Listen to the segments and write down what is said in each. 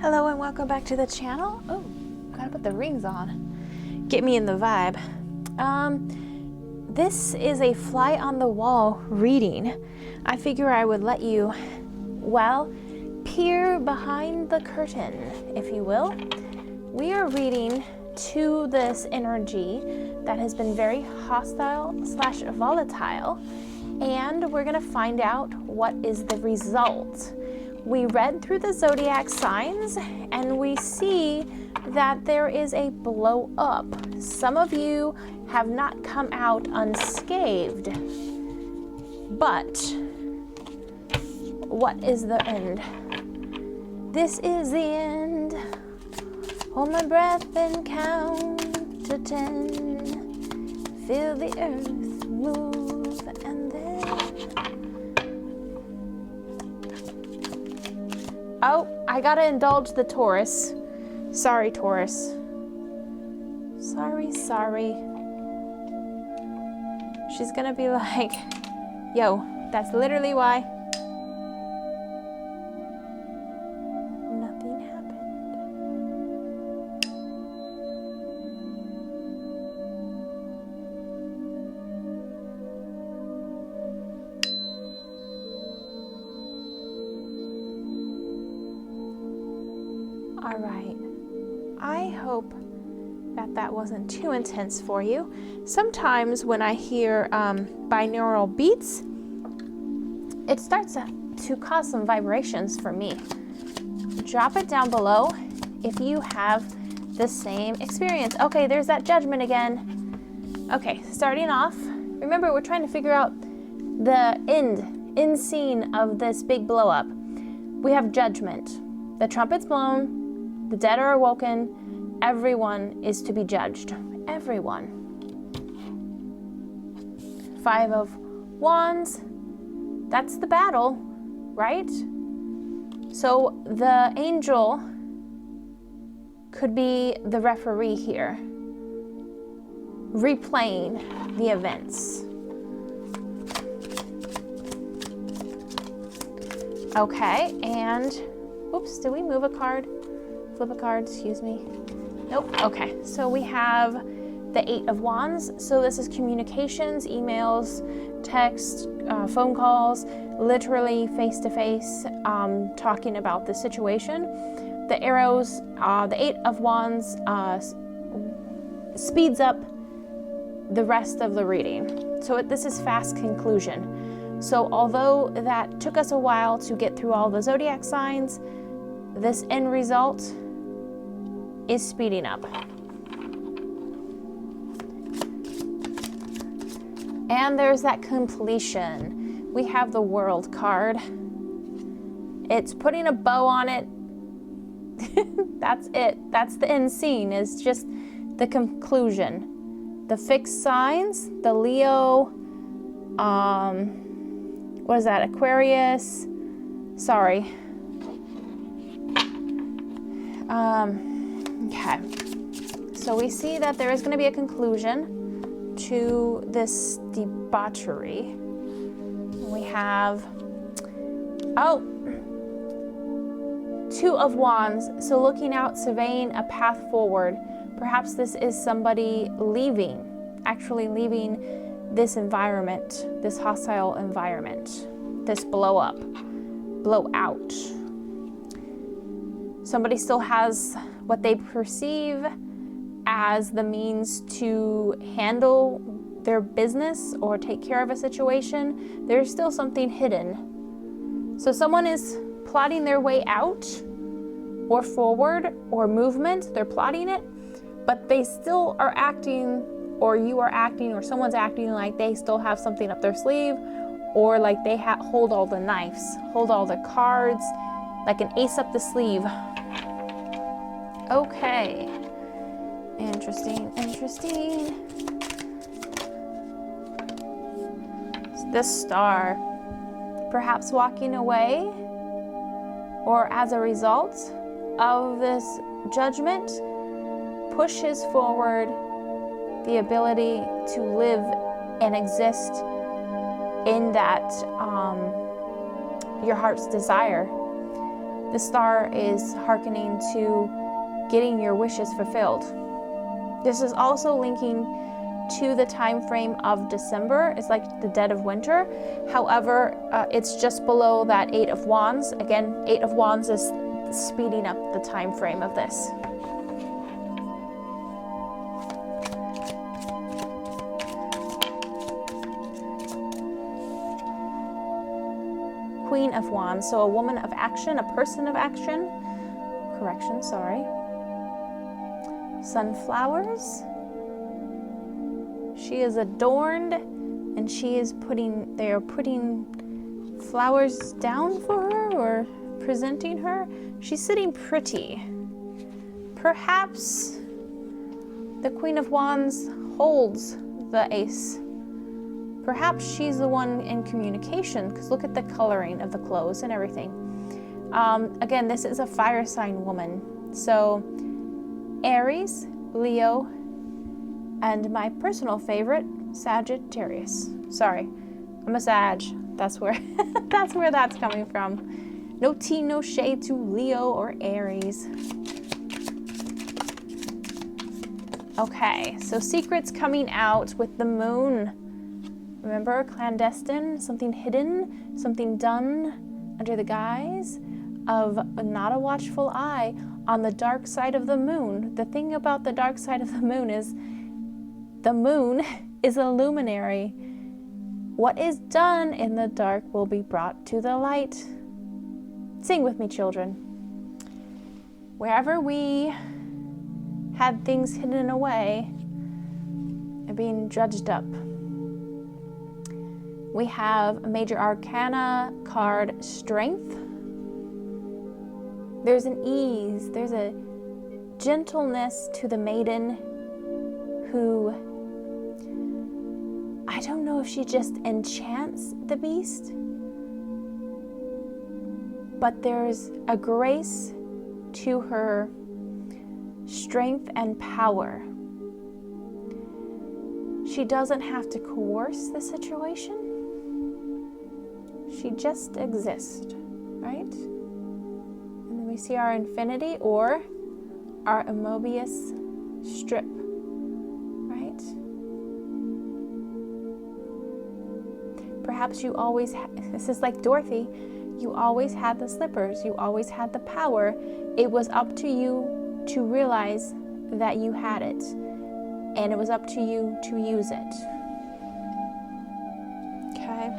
Hello and welcome back to the channel. Oh, gotta put the rings on. Get me in the vibe. This is a fly on the wall reading. I figure I would let you, well, peer behind the curtain, if you will. We are reading to this energy that has been very hostile / volatile, and we're gonna find out what is the result. We read through the zodiac signs and we see that there is a blow up. Some of you have not come out unscathed, but what is the end? This is the end. Hold my breath and count to 10. Feel the earth move and then... Oh, I gotta indulge the Taurus. Sorry, Taurus. Sorry. She's gonna be like, yo, that's literally why nothing happened. All right, I hope that wasn't too intense for you. Sometimes when I hear binaural beats, it starts to cause some vibrations for me. Drop it down below if you have the same experience. Okay, there's that judgment again. Okay, starting off, remember we're trying to figure out the end scene of this big blow up. We have judgment. The trumpet's blown. The dead are awoken. Everyone is to be judged. Everyone. 5 of Wands. That's the battle, right? So the angel could be the referee here, replaying the events. Okay, and oops, did we move a card? Flip a card, excuse me. Nope, okay. So we have the 8 of Wands. So this is communications, emails, text, phone calls, literally face-to-face, talking about the situation. The arrows, the 8 of Wands speeds up the rest of the reading. So this is fast conclusion. So although that took us a while to get through all the zodiac signs, this end result is speeding up. And there's that completion. We have the World card. It's putting a bow on it. That's it. That's the end scene, is just the conclusion. The fixed signs, the Leo, what is that, Aquarius? Sorry. Okay, so we see that there is going to be a conclusion to this debauchery. We have, 2 of Wands, so looking out, surveying a path forward. Perhaps this is somebody actually leaving this environment, this hostile environment, this blowout. Somebody still has what they perceive as the means to handle their business or take care of a situation. There's still something hidden. So someone is plotting their way out or forward or movement. They're plotting it, but they still are acting, or you are acting, or someone's acting like they still have something up their sleeve, or like they hold all the knives, hold all the cards, like an ace up the sleeve. Okay, interesting. This Star, perhaps walking away, or as a result of this judgment, pushes forward the ability to live and exist in that your heart's desire. The star is hearkening to getting your wishes fulfilled. This is also linking to the time frame of December. It's like the dead of winter. However, it's just below that 8 of Wands. Again, 8 of Wands is speeding up the time frame of this. Queen of Wands, so a woman of action, a person of action. Correction, sorry. Sunflowers. She is adorned, and they are putting flowers down for her or presenting her. She's sitting pretty. Perhaps the Queen of Wands holds the ace. Perhaps she's the one in communication, because look at the coloring of the clothes and everything. Again, this is a fire sign woman. So Aries, Leo, and my personal favorite, Sagittarius. Sorry, I'm a Sag. That's where that's coming from. No tea, no shade to Leo or Aries. Okay, so secrets coming out with the moon. Remember, clandestine, something hidden, something done under the guise of not a watchful eye on the dark side of the moon. The thing about the dark side of the moon is a luminary. What is done in the dark will be brought to the light. Sing with me, children. Wherever we had things hidden away are being dredged up. We have a major arcana card, Strength. There's an ease, there's a gentleness to the maiden who, I don't know if she just enchants the beast, but there's a grace to her strength and power. She doesn't have to coerce the situation. She just exists, right? And then we see our infinity or our Mobius strip, right? Perhaps you always this is like Dorothy, you always had the slippers, you always had the power. It was up to you to realize that you had it, and it was up to you to use it. Okay.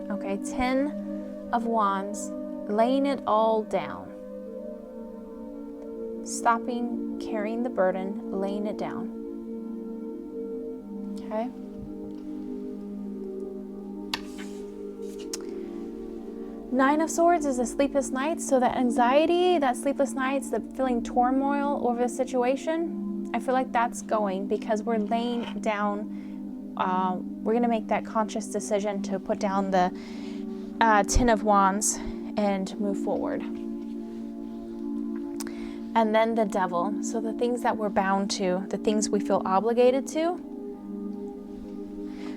Okay, 10 of Wands, laying it all down. Stopping carrying the burden, laying it down. Okay. Nine of Swords is the sleepless nights, so that anxiety, that sleepless nights, the feeling turmoil over the situation, I feel like that's going because we're laying down. We're going to make that conscious decision to put down the 10 of Wands and move forward. And then the Devil. So the things that we're bound to, the things we feel obligated to.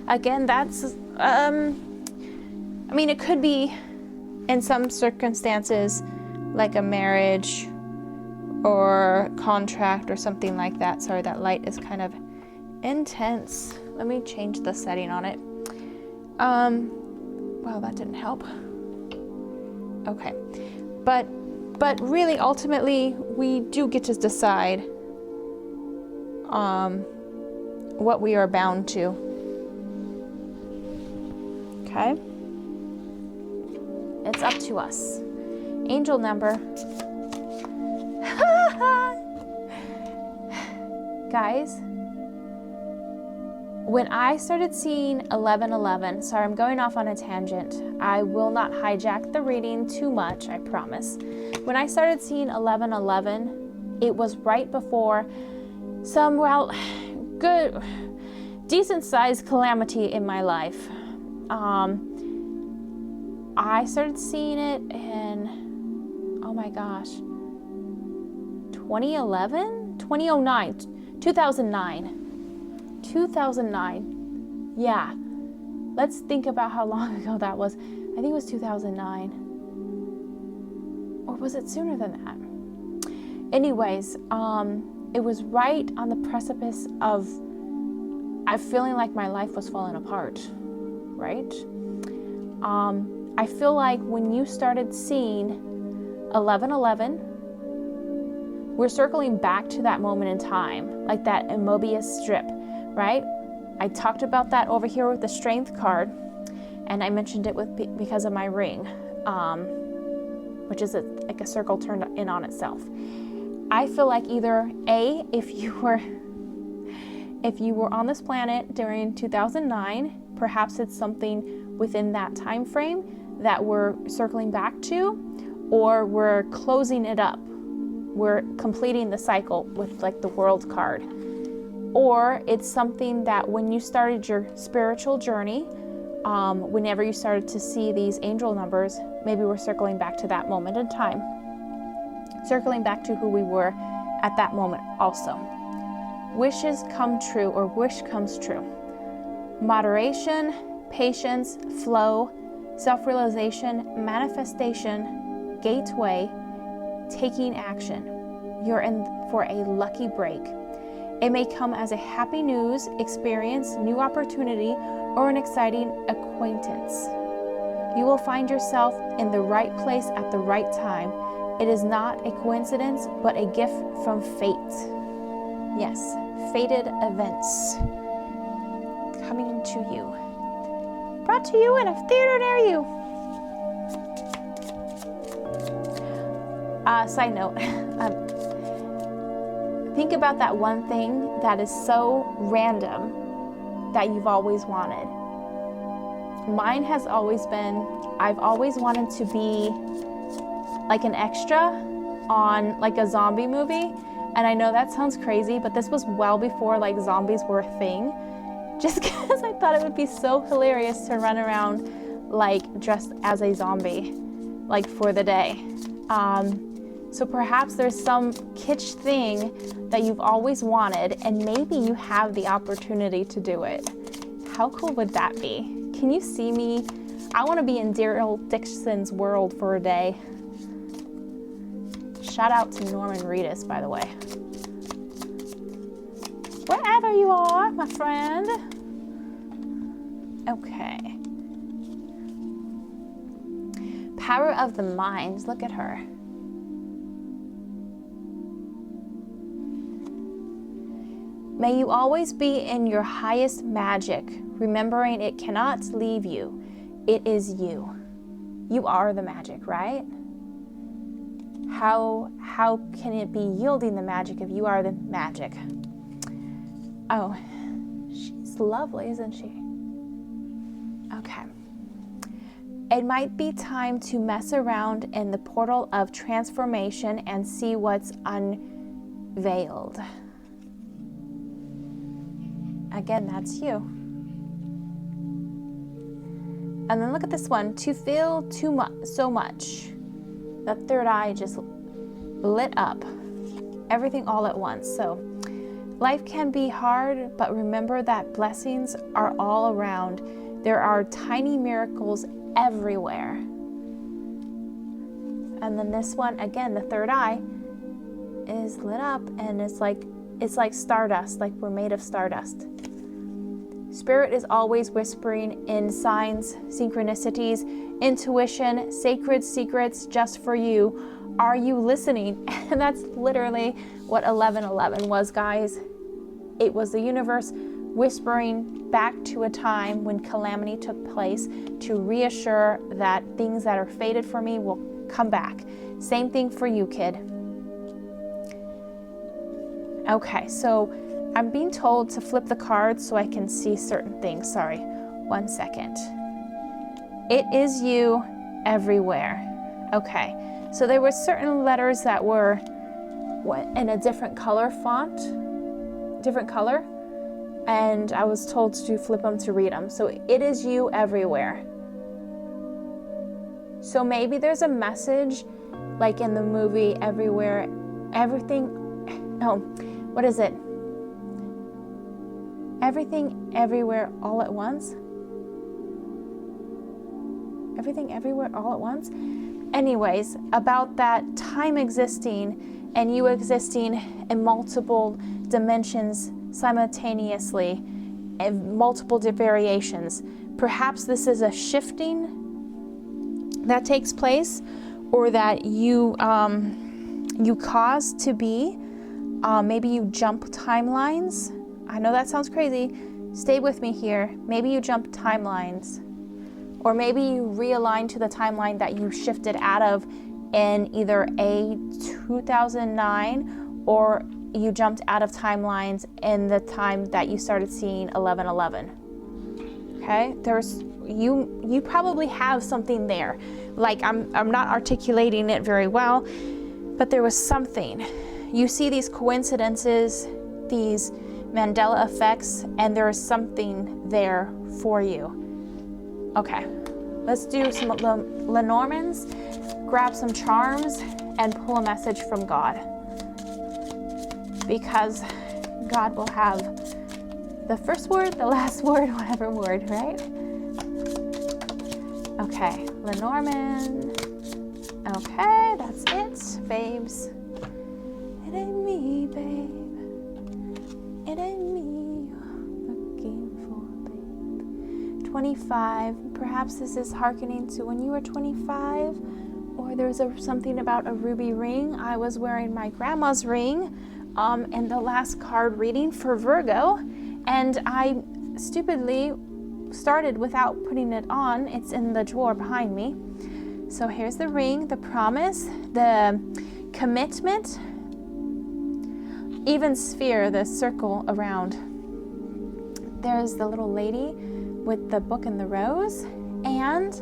Again, that's, it could be in some circumstances like a marriage or contract or something like that. Sorry, that light is kind of intense. Let me change the setting on it. Wow, that didn't help. Okay, but really, ultimately, we do get to decide what we are bound to. Okay, it's up to us. Angel number. Guys, when I started seeing 1111, sorry, I'm going off on a tangent. I will not hijack the reading too much, I promise. When I started seeing 1111, it was right before some, good, decent sized calamity in my life. I started seeing it in, oh my gosh, 2011? 2009. 2009. 2009. Yeah. Let's think about how long ago that was. I think it was 2009. Or was it sooner than that? Anyways, it was right on the precipice of I feeling like my life was falling apart, right? I feel like when you started seeing 11:11, we're circling back to that moment in time, like that Mobius strip, right? I talked about that over here with the strength card, and I mentioned it because of my ring, which is like a circle turned in on itself. I feel like either A, if you were on this planet during 2009, perhaps it's something within that time frame that we're circling back to, or we're closing it up. We're completing the cycle with like the world card. Or it's something that when you started your spiritual journey, whenever you started to see these angel numbers, maybe we're circling back to that moment in time. Circling back to who we were at that moment also. Wishes come true, or wish comes true. Moderation, patience, flow, self-realization, manifestation, gateway, taking action. You're in for a lucky break. It may come as a happy news, experience, new opportunity, or an exciting acquaintance. You will find yourself in the right place at the right time. It is not a coincidence, but a gift from fate. Yes, fated events coming to you. Brought to you in a theater near you. Side note, think about that one thing that is so random that you've always wanted. Mine has always been, I've always wanted to be like an extra on like a zombie movie. And I know that sounds crazy, but this was well before like zombies were a thing. Just because I thought it would be so hilarious to run around like dressed as a zombie, like for the day. So perhaps there's some kitsch thing that you've always wanted, and maybe you have the opportunity to do it. How cool would that be? Can you see me? I want to be in Daryl Dixon's world for a day. Shout out to Norman Reedus, by the way. Wherever you are, my friend. Okay. Power of the mind. Look at her. May you always be in your highest magic, remembering it cannot leave you. It is you. You are the magic, right? How can it be yielding the magic if you are the magic? Oh, she's lovely, isn't she? Okay. It might be time to mess around in the portal of transformation and see what's unveiled. Again, that's you. And then look at this one. To feel so much. That third eye just lit up. Everything all at once. So life can be hard, but remember that blessings are all around. There are tiny miracles everywhere. And then this one, again, the third eye is lit up, and it's like stardust, like we're made of stardust. Spirit is always whispering in signs, synchronicities, intuition, sacred secrets just for you. Are you listening? And that's literally what 11:11 was, guys. It was the universe whispering back to a time when calamity took place to reassure that things that are fated for me will come back. Same thing for you, kid. Okay, so I'm being told to flip the cards so I can see certain things. Sorry, 1 second. It is you everywhere. Okay, so there were certain letters that were in a different color font, different color, and I was told to flip them to read them. So it is you everywhere. So maybe there's a message like in the movie Everywhere, Everything, what is it? Everything, everywhere, all at once. Everything, everywhere, all at once. Anyways, about that time existing and you existing in multiple dimensions simultaneously, and multiple variations. Perhaps this is a shifting that takes place, or that you cause to be. Maybe you jump timelines. I know that sounds crazy. Stay with me here. Maybe you jump timelines, or maybe you realign to the timeline that you shifted out of in either a 2009, or you jumped out of timelines in the time that you started seeing 1111. Okay, you probably have something there. Like I'm not articulating it very well, but there was something. You see these coincidences, these Mandela effects, and there is something there for you. Okay, let's do some Lenormands, grab some charms, and pull a message from God. Because God will have the first word, the last word, whatever word, right? Okay, Lenormand. Okay, that's it, babes. It ain't me, babe. It ain't me looking for, babe. 25. Perhaps this is hearkening to when you were 25, or there's something about a ruby ring. I was wearing my grandma's ring in the last card reading for Virgo, and I stupidly started without putting it on. It's in the drawer behind me. So here's the ring, the promise, the commitment, even sphere, the circle around. There's the little lady with the book and the rose, and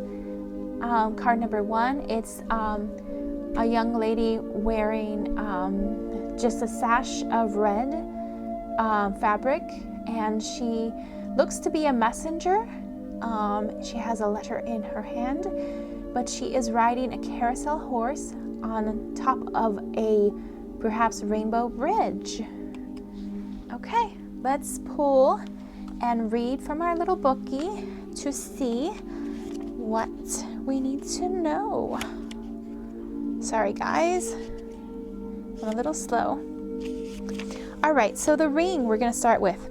card number 1, it's a young lady wearing just a sash of red fabric, and she looks to be a messenger. She has a letter in her hand, but she is riding a carousel horse on top of a perhaps rainbow bridge. Okay, let's pull and read from our little bookie to see what we need to know. Sorry guys, I'm a little slow. All right, so the ring we're going to start with.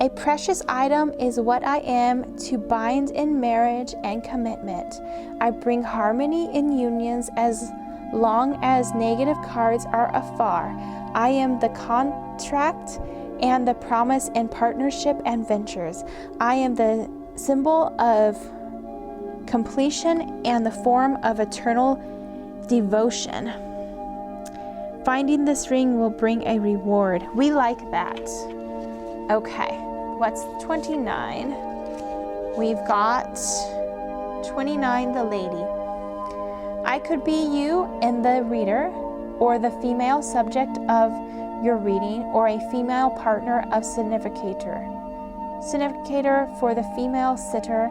A precious item is what I am to bind in marriage and commitment. I bring harmony in unions as long as negative cards are afar. I am the contract and the promise in partnership and ventures. I am the symbol of completion and the form of eternal devotion. Finding this ring will bring a reward. We like that. Okay, what's 29? We've got 29, the lady. I could be you in the reader, or the female subject of your reading, or a female partner of significator. Significator for the female sitter,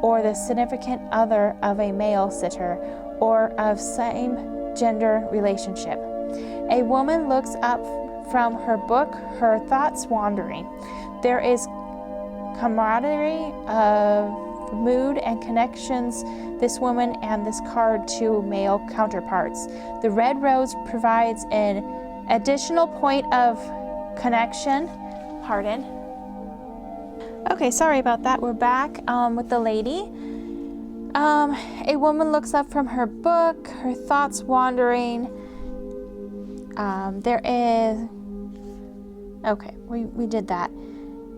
or the significant other of a male sitter, or of same gender relationship. A woman looks up from her book, her thoughts wandering. There is camaraderie of mood and connections, this woman and this card to male counterparts. The red rose provides an additional point of connection. Pardon. Okay, sorry about that. We're back with the lady. A woman looks up from her book, her thoughts wandering. There is, okay, we did that.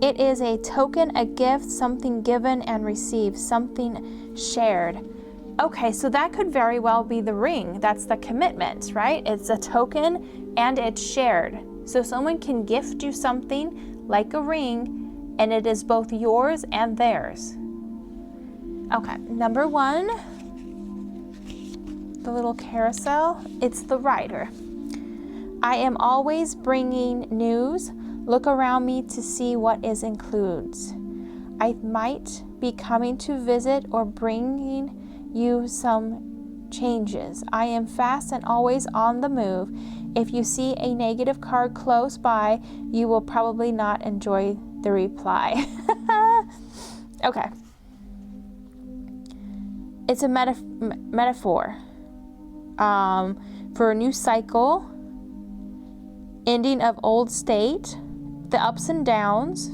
It is a token, a gift, something given and received, something shared. Okay, so that could very well be the ring. That's the commitment, right? It's a token and it's shared. So someone can gift you something like a ring, and it is both yours and theirs. Okay, number 1, the little carousel, it's the rider. I am always bringing news. Look around me to see what is includes. I might be coming to visit or bringing you some changes. I am fast and always on the move. If you see a negative card close by, you will probably not enjoy the reply. Okay. It's a metaphor for a new cycle, ending of old state, the ups and downs,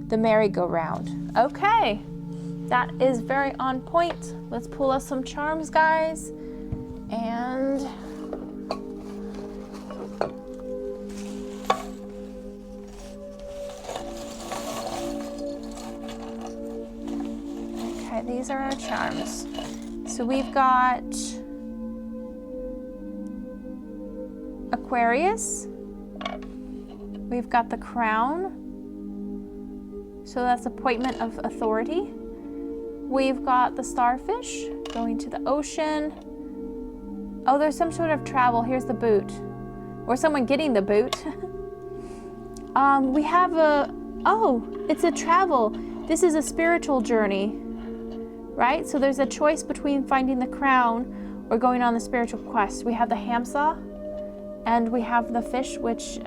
the merry-go-round. Okay, that is very on point. Let's pull us some charms, guys. And okay, these are our charms. So we've got Aquarius. We've got the Crown. So that's appointment of authority. We've got the Starfish going to the ocean. Oh, there's some sort of travel. Here's the boot. Or someone getting the boot. We have it's a travel. This is a spiritual journey, right? So there's a choice between finding the crown or going on the spiritual quest. We have the Hamsa, and we have the fish, which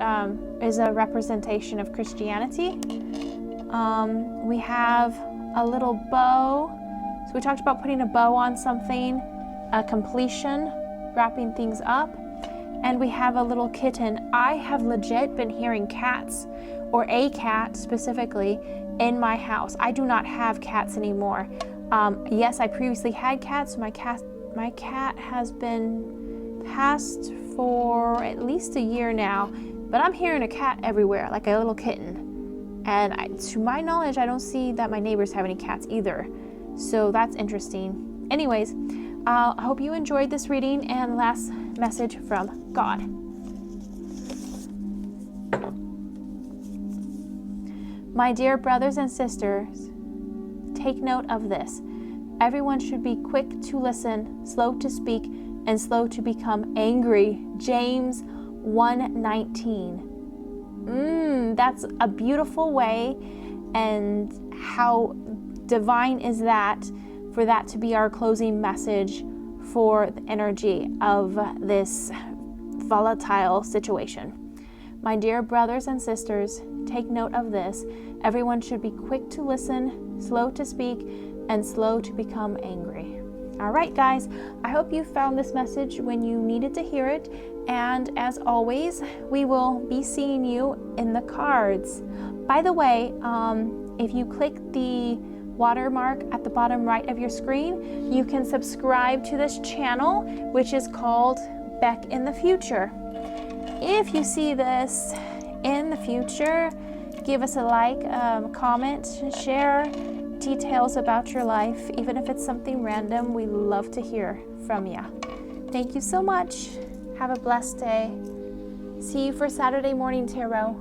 is a representation of Christianity. We have a little bow. So we talked about putting a bow on something, a completion, wrapping things up. And we have a little kitten. I have legit been hearing cats, or a cat specifically, in my house. I do not have cats anymore. Yes, I previously had cats. My cat has been passed for at least a year now, but I'm hearing a cat everywhere, like a little kitten. And to my knowledge, I don't see that my neighbors have any cats either. So that's interesting. Anyways, I hope you enjoyed this reading, and last message from God. My dear brothers and sisters, take note of this. Everyone should be quick to listen, slow to speak, and slow to become angry. James 1:19. That's a beautiful way, and how divine is that for that to be our closing message for the energy of this volatile situation. My dear brothers and sisters, take note of this. Everyone should be quick to listen, slow to speak, and slow to become angry. All right, guys, I hope you found this message when you needed to hear it. And as always, we will be seeing you in the cards. By the way, if you click the watermark at the bottom right of your screen, you can subscribe to this channel, which is called Beck in the Future. If you see this in the future, give us a like, comment, share details about your life. Even if it's something random, we love to hear from you. Thank you so much. Have a blessed day. See you for Saturday morning tarot.